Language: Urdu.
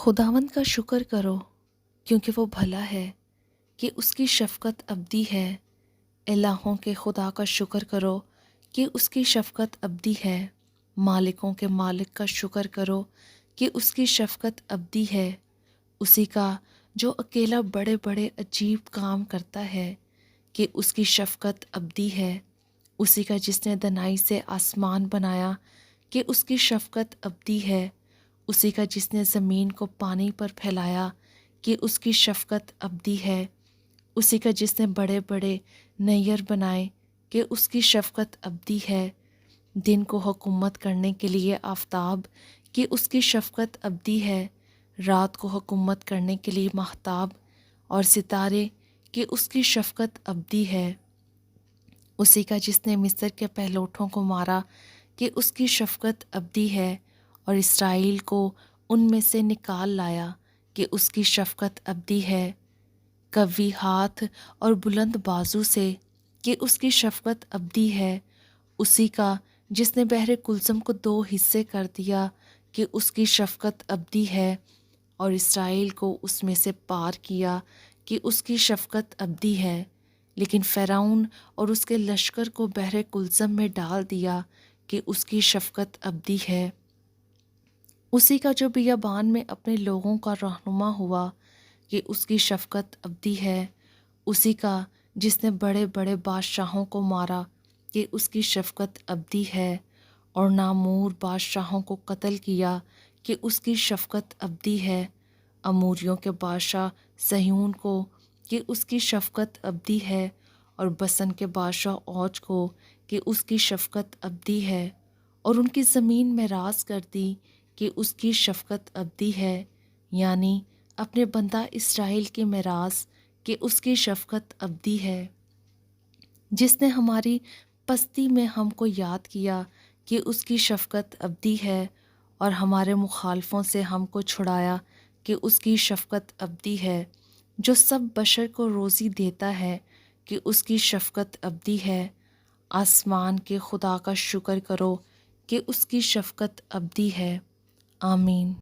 خداوند کا شکر کرو کیونکہ وہ بھلا ہے کہ اس کی شفقت ابدی ہے۔ الہوں کے خدا کا شکر کرو کہ اس کی شفقت ابدی ہے۔ مالکوں کے مالک کا شکر کرو کہ اس کی شفقت ابدی ہے۔ اسی کا جو اکیلا بڑے بڑے عجیب کام کرتا ہے کہ اس کی شفقت ابدی ہے۔ اسی کا جس نے دنائی سے آسمان بنایا کہ اس کی شفقت ابدی ہے۔ اسی کا جس نے زمین کو پانی پر پھیلایا کہ اس کی شفقت ابدی ہے۔ اسی کا جس نے بڑے بڑے نیر بنائے کہ اس کی شفقت ابدی ہے۔ دن کو حکومت کرنے کے لیے آفتاب کہ اس کی شفقت ابدی ہے۔ رات کو حکومت کرنے کے لیے ماہتاب اور ستارے کہ اس کی شفقت ابدی ہے۔ اسی کا جس نے مصر کے پہلوٹوں کو مارا کہ اس کی شفقت ابدی ہے، اور اسرائیل کو ان میں سے نکال لایا کہ اس کی شفقت ابدی ہے۔ قوی ہاتھ اور بلند بازو سے کہ اس کی شفقت ابدی ہے۔ اسی کا جس نے بحر کلثم کو 2 حصے کر دیا کہ اس کی شفقت ابدی ہے، اور اسرائیل کو اس میں سے پار کیا کہ اس کی شفقت ابدی ہے، لیکن فرعون اور اس کے لشکر کو بحر کلثم میں ڈال دیا کہ اس کی شفقت ابدی ہے۔ اسی کا جو بیابان میں اپنے لوگوں کا رہنما ہوا کہ اس کی شفقت ابدی ہے۔ اسی کا جس نے بڑے بڑے بادشاہوں کو مارا کہ اس کی شفقت ابدی ہے، اور نامور بادشاہوں کو قتل کیا کہ اس کی شفقت ابدی ہے۔ اموریوں کے بادشاہ صہیون کو کہ اس کی شفقت ابدی ہے، اور بسن کے بادشاہ اوج کو کہ اس کی شفقت ابدی ہے، اور ان کی زمین میراث کر دی کہ اس کی شفقت ابدی ہے، یعنی اپنے بندہ اسرائیل کی میراث کہ اس کی شفقت ابدی ہے، جس نے ہماری پستی میں ہم کو یاد کیا کہ اس کی شفقت ابدی ہے، اور ہمارے مخالفوں سے ہم کو چھڑایا کہ اس کی شفقت ابدی ہے، جو سب بشر کو روزی دیتا ہے کہ اس کی شفقت ابدی ہے۔ آسمان کے خدا کا شکر کرو کہ اس کی شفقت ابدی ہے۔ آمین۔